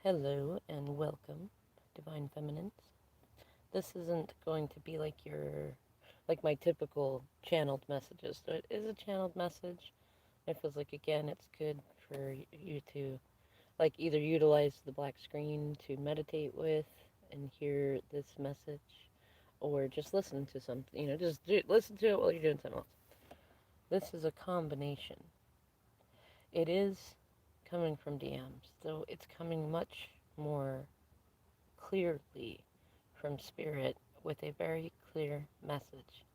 Hello and welcome, Divine Feminines. This isn't going to be like my typical channeled messages. So it is a channeled message. It feels like, again, it's good for you to, like, either utilize the black screen to meditate with and hear this message, or just listen to something, listen to it while you're doing something else. This is a combination. It is coming from DMs, though it's coming much more clearly from Spirit with a very clear message.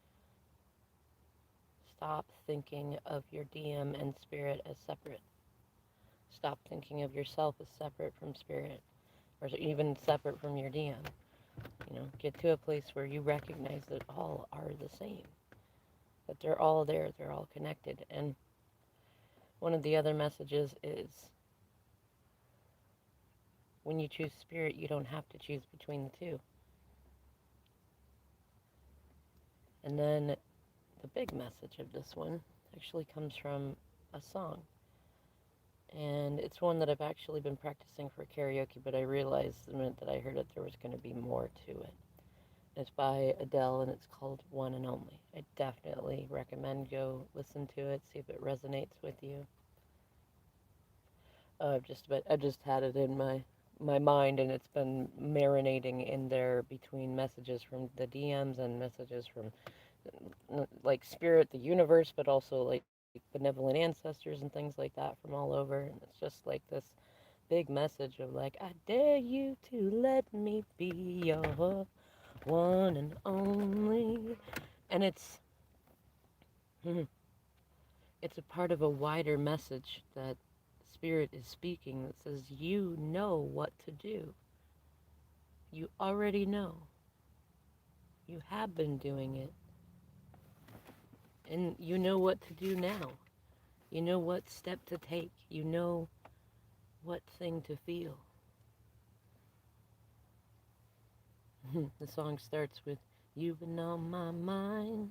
Stop thinking of your DM and Spirit as separate. Stop thinking of yourself as separate from Spirit, or even separate from your DM. Get to a place where you recognize that all are the same, that they're all there, they're all connected. And one of the other messages is when you choose Spirit, you don't have to choose between the two. And then the big message of this one actually comes from a song. And it's one that I've actually been practicing for karaoke, but I realized the minute that I heard it there was going to be more to it. It's by Adele, and it's called One and Only. I definitely recommend go listen to it, see if it resonates with you. I just had it in my mind, and it's been marinating in there between messages from the DMs and messages from like spirit, the universe, but also like benevolent ancestors and things like that from all over. And it's just like this big message of like, I dare you to let me be your one and only. And it's a part of a wider message that spirit is speaking that says you know what to do. You already know. You have been doing it. And you know what to do now. You know what step to take. You know what thing to feel. The song starts with, you've been on my mind.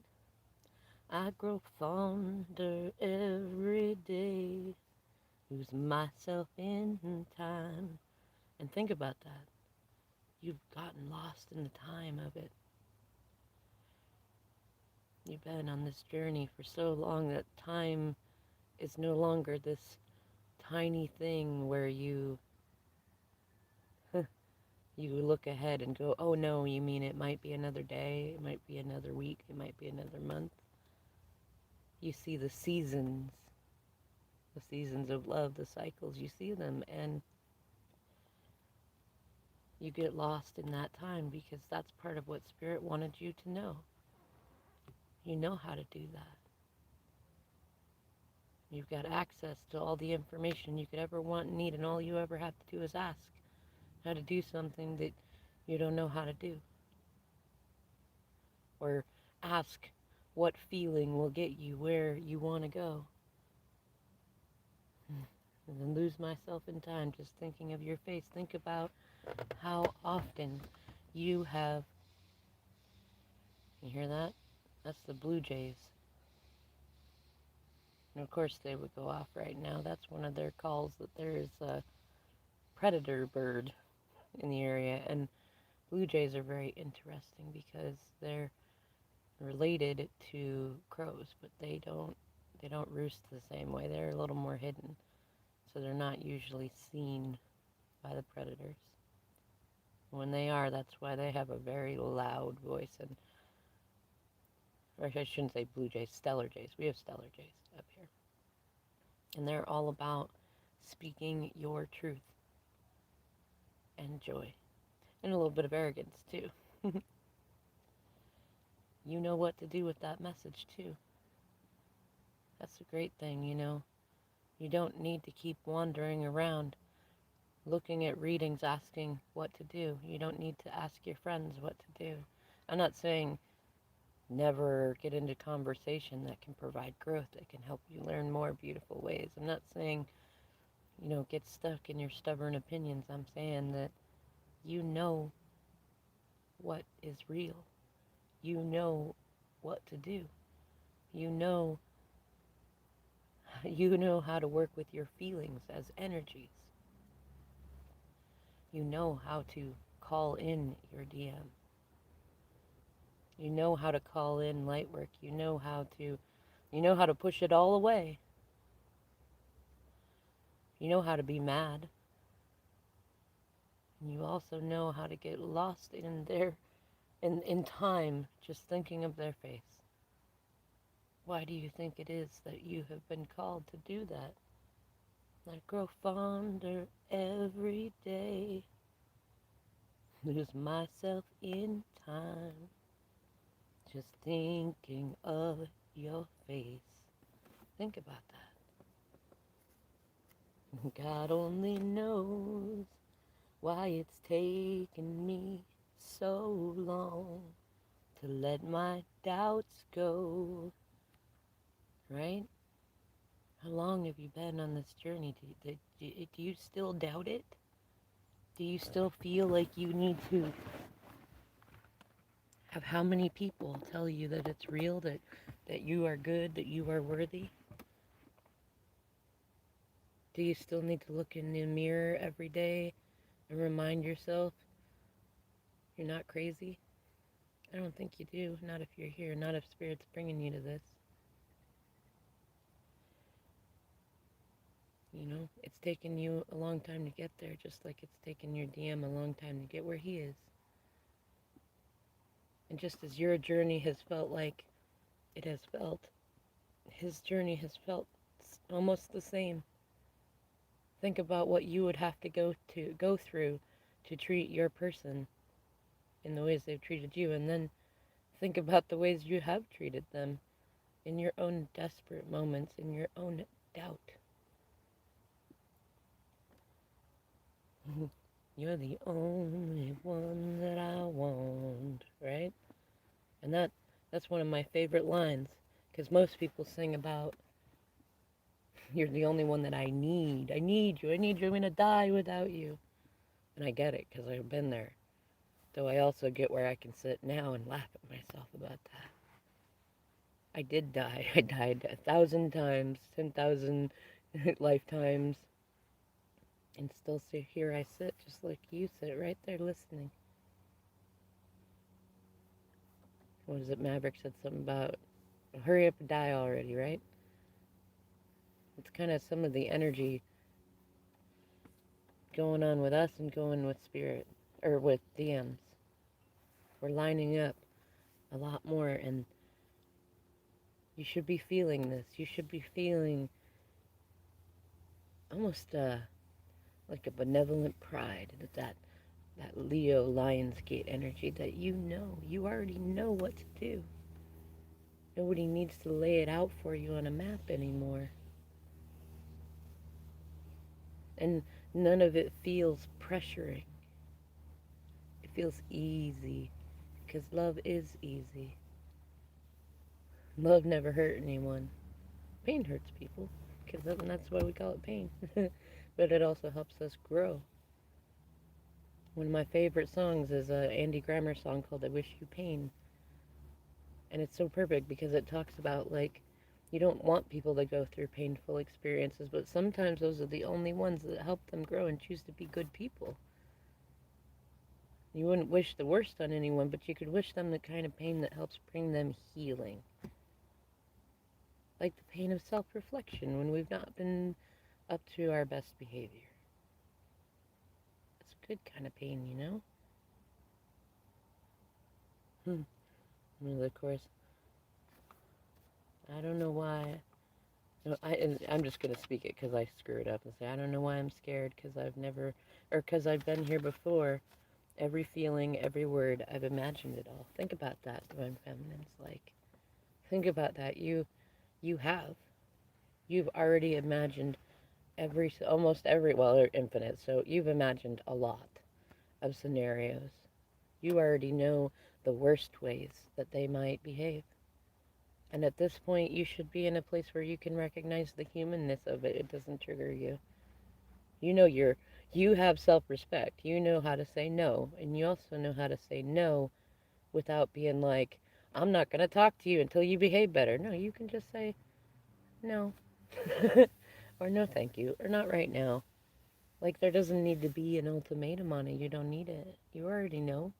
I grow fonder every day. Lose myself in time. And think about that. You've gotten lost in the time of it. You've been on this journey for so long that time is no longer this tiny thing where you look ahead and go, oh no, you mean it might be another day, it might be another week, it might be another month. You see the seasons of love, the cycles, you see them, and you get lost in that time because that's part of what Spirit wanted you to know. You know how to do that. You've got access to all the information you could ever want and need, and all you ever have to do is ask how to do something that you don't know how to do. Or ask what feeling will get you where you want to go. And then lose myself in time just thinking of your face. Think about how often you have. You hear that? That's the Blue Jays. And of course they would go off right now. That's one of their calls that there is a predator bird in the area. And Blue Jays are very interesting because they're related to crows, but they don't roost the same way. They're a little more hidden. So they're not usually seen by the predators. When they are, that's why they have a very loud voice. And or I shouldn't say blue jays, stellar jays. We have stellar jays up here. And they're all about speaking your truth and joy. And a little bit of arrogance, too. You know what to do with that message, too. That's a great thing, you know. You don't need to keep wandering around looking at readings asking what to do. You don't need to ask your friends what to do. I'm not saying never get into conversation that can provide growth, that can help you learn more beautiful ways. I'm not saying, get stuck in your stubborn opinions. I'm saying that you know what is real. You know what to do. You know you know how to work with your feelings as energies. you know how to call in your DM. You know how to call in light work. You know how to push it all away. You know how to be mad. And you also know how to get lost in time just thinking of their face. Why do you think it is that you have been called to do that? I grow fonder every day, lose myself in time, just thinking of your face. Think about that. God only knows why it's taken me so long to let my doubts go, right? How long have you been on this journey? Do you still doubt it? Do you still feel like you need to have how many people tell you that it's real, that you are good, that you are worthy? Do you still need to look in the mirror every day and remind yourself you're not crazy? I don't think you do. Not if you're here. Not if Spirit's bringing you to this. You know, it's taken you a long time to get there, just like it's taken your DM a long time to get where he is. And just as your journey has felt like it has felt, his journey has felt almost the same. Think about what you would have to go through to treat your person in the ways they've treated you, and then think about the ways you have treated them in your own desperate moments, in your own doubt. You're the only one that I want, right? And that's one of my favorite lines, because most people sing about, you're the only one that I need. I need you. I'm going to die without you. And I get it, because I've been there. Though I also get where I can sit now and laugh at myself about that. I did die. I died 1,000 times, 10,000 lifetimes. And still here I sit, just like you sit, right there listening. What is it? Maverick said something about, hurry up and die already, right? It's kind of some of the energy going on with us and going with Spirit, or with DMs. We're lining up a lot more, and you should be feeling this. You should be feeling almost like a benevolent pride, that Leo Lionsgate energy that you already know what to do. Nobody needs to lay it out for you on a map anymore. And none of it feels pressuring. It feels easy, because love is easy. Love never hurt anyone. Pain hurts people, because that's why we call it pain. But it also helps us grow. One of my favorite songs is an Andy Grammer song called I Wish You Pain. And it's so perfect because it talks about, like, you don't want people to go through painful experiences, but sometimes those are the only ones that help them grow and choose to be good people. You wouldn't wish the worst on anyone, but you could wish them the kind of pain that helps bring them healing. Like the pain of self-reflection when we've not been up to our best behavior. It's a good kind of pain, you know? Well, of course, I don't know why. No, I'm just going to speak it because I screwed up and say, I don't know why I'm scared, because because I've been here before. Every feeling, every word, I've imagined it all. Think about that, Divine Feminine's like. Think about that. You have. You've already imagined almost every, well, they're infinite, so you've imagined a lot of scenarios. You already know the worst ways that they might behave. And at this point, you should be in a place where you can recognize the humanness of it. It doesn't trigger you. You know you have self-respect. You know how to say no. And you also know how to say no without being like, I'm not going to talk to you until you behave better. No, you can just say no. Or no thank you. Or not right now. Like, there doesn't need to be an ultimatum on it. You don't need it. You already know.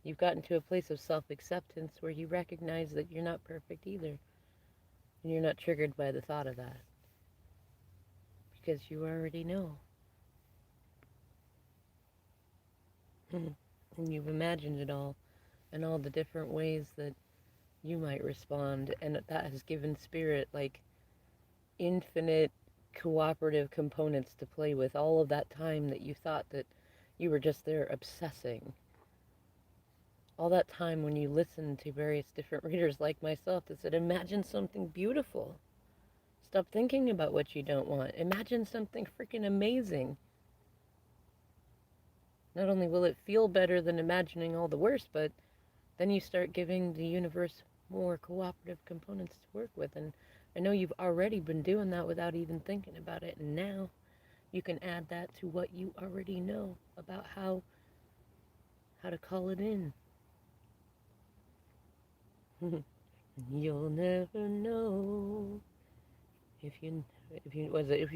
You've gotten to a place of self acceptance where you recognize that you're not perfect either. And you're not triggered by the thought of that because you already know. And you've imagined it all and all the different ways that you might respond. And that has given spirit like infinite cooperative components to play with all of that time that you thought that you were just there obsessing. All that time when you listened to various different readers like myself that said, imagine something beautiful. Stop thinking about what you don't want. Imagine something freaking amazing. Not only will it feel better than imagining all the worst, but then you start giving the universe more cooperative components to work with. And I know you've already been doing that without even thinking about it. And now you can add that to what you already know about how to call it in. You'll never know if you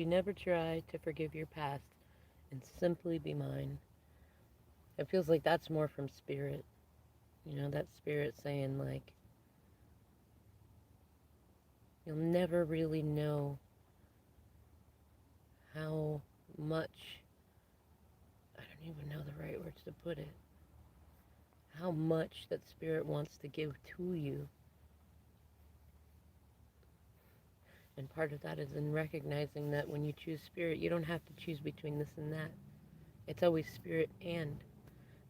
never try to forgive your past and simply be mine. It feels like that's more from spirit. That spirit saying like you'll never really know how much, I don't even know the right words to put it, how much that spirit wants to give to you. And part of that is in recognizing that when you choose spirit, you don't have to choose between this and that. It's always spirit and.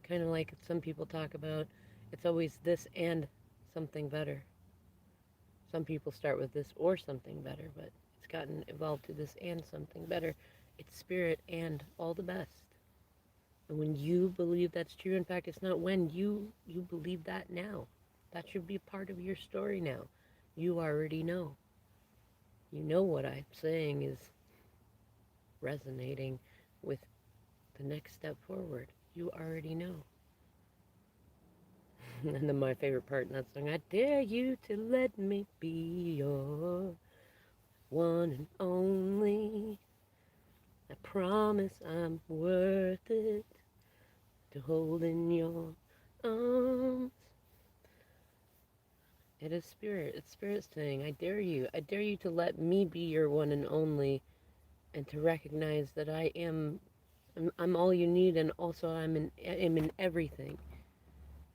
Kind of like some people talk about, it's always this and something better. Some people start with this or something better, but it's gotten evolved to this and something better. It's spirit and all the best. And when you believe that's true, in fact, it's not when you believe that now. That should be part of your story now. You already know. You know what I'm saying is resonating with the next step forward. You already know. And then my favorite part in that song, I dare you to let me be your one and only. I promise I'm worth it to hold in your arms. It is spirit. It's spirit saying, I dare you. I dare you to let me be your one and only and to recognize that I'm all you need and also I'm in everything.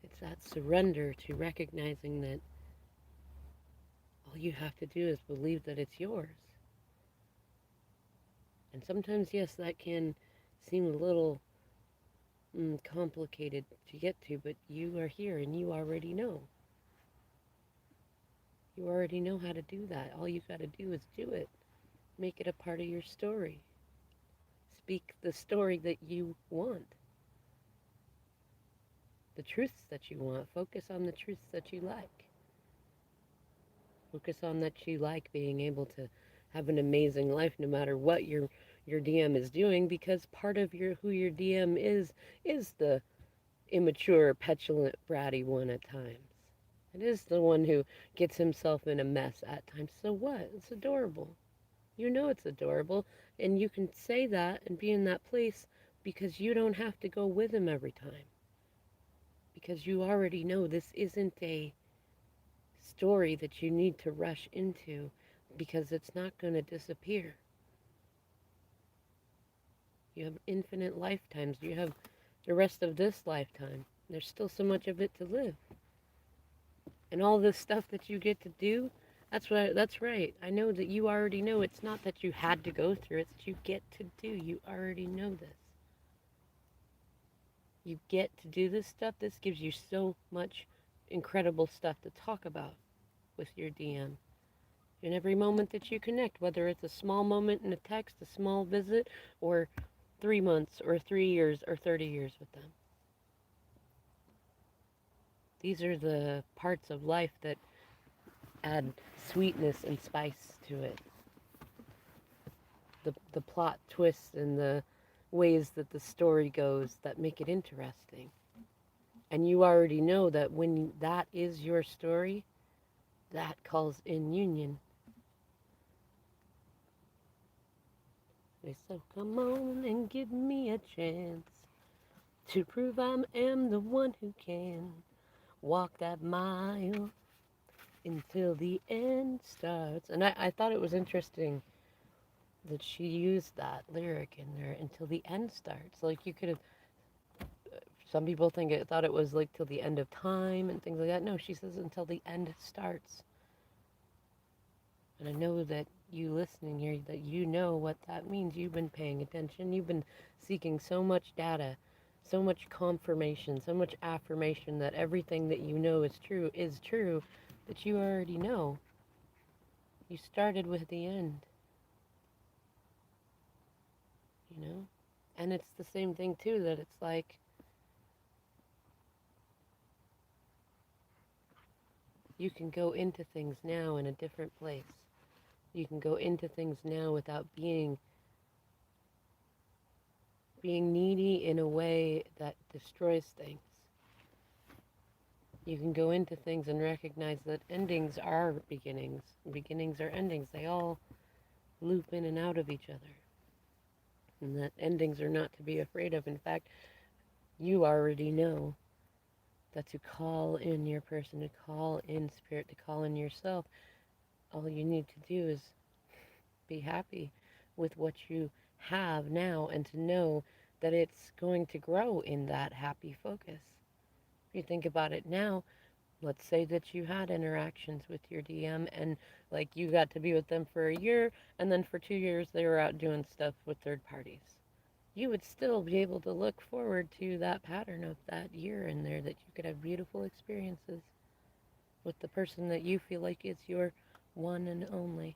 It's that surrender to recognizing that all you have to do is believe that it's yours. And sometimes, yes, that can seem a little complicated to get to, but you are here and you already know. You already know how to do that. All you got to do is do it. Make it a part of your story. Speak the story that you want. The truths that you want. Focus on the truths that you like. Focus on that you like being able to have an amazing life no matter what your DM is doing, because part of who your DM is the immature, petulant, bratty one at times. It is the one who gets himself in a mess at times. So what? It's adorable. You know it's adorable, and you can say that and be in that place because you don't have to go with him every time. Because you already know this isn't a story that you need to rush into because it's not going to disappear. You have infinite lifetimes. You have the rest of this lifetime. There's still so much of it to live. And all this stuff that you get to do, that's right. I know that you already know. It's not that you had to go through, it's that you get to do. You already know this. You get to do this stuff. This gives you so much incredible stuff to talk about with your DM. In every moment that you connect, whether it's a small moment in a text, a small visit, or 3 months, or 3 years, or 30 years with them. These are the parts of life that add sweetness and spice to it. The plot twists and the ways that the story goes that make it interesting. And you already know that when that is your story, that calls in union. way. So come on and give me a chance to prove I am the one who can walk that mile until the end starts. And I thought it was interesting that she used that lyric in there, until the end starts. Like, you could have, some people thought it was like till the end of time and things like that. No, she says until the end starts. And I know that you listening here, that you know what that means. You've been paying attention. You've been seeking so much data, so much confirmation, so much affirmation that everything that you know is true, that you already know. You started with the end, you know? And it's the same thing, too, that it's like, you can go into things now in a different place. You can go into things now without being needy in a way that destroys things. You can go into things and recognize that endings are beginnings, beginnings are endings. They all loop in and out of each other. And that endings are not to be afraid of. In fact, you already know that to call in your person, to call in spirit, to call in yourself, all you need to do is be happy with what you have now, and to know that it's going to grow in that happy focus. If you think about it now, let's say that you had interactions with your DM, and like, you got to be with them for a year, and then for 2 years they were out doing stuff with third parties. You would still be able to look forward to that pattern of that year in there, that you could have beautiful experiences with the person that you feel like is your one and only.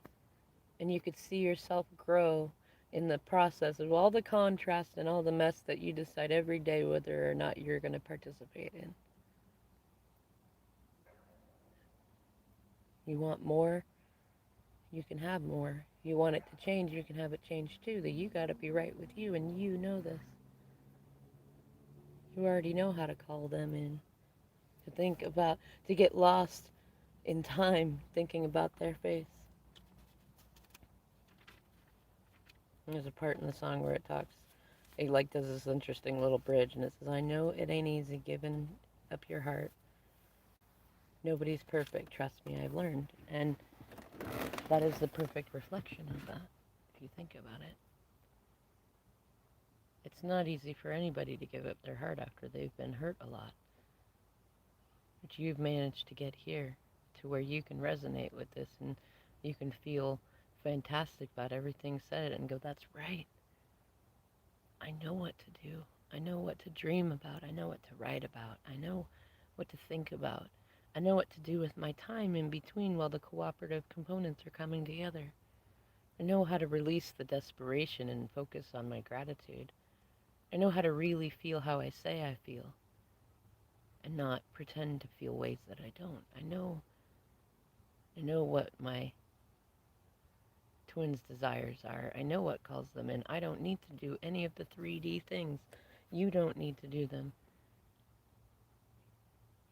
And you could see yourself grow in the process of all the contrast and all the mess that you decide every day whether or not you're going to participate in. You want more, you can have more. You want it to change, you can have it change too. That you got to be right with you, and you know this. You already know how to call them in. To get lost in time thinking about their face. There's a part in the song where it talks, it like does this interesting little bridge, and it says, I know it ain't easy giving up your heart. Nobody's perfect, trust me, I've learned. And that is the perfect reflection of that, if you think about it. It's not easy for anybody to give up their heart after they've been hurt a lot. But you've managed to get here to where you can resonate with this, and you can feel fantastic about everything said and go, that's right. I know what to do. I know what to dream about. I know what to write about. I know what to think about. I know what to do with my time in between while the cooperative components are coming together. I know how to release the desperation and focus on my gratitude. I know how to really feel how I say I feel and not pretend to feel ways that I don't. I know what my twins' desires are. I know what calls them in. I don't need to do any of the 3D things. You don't need to do them.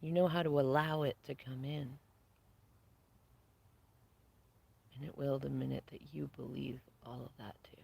You know how to allow it to come in. And it will the minute that you believe all of that too.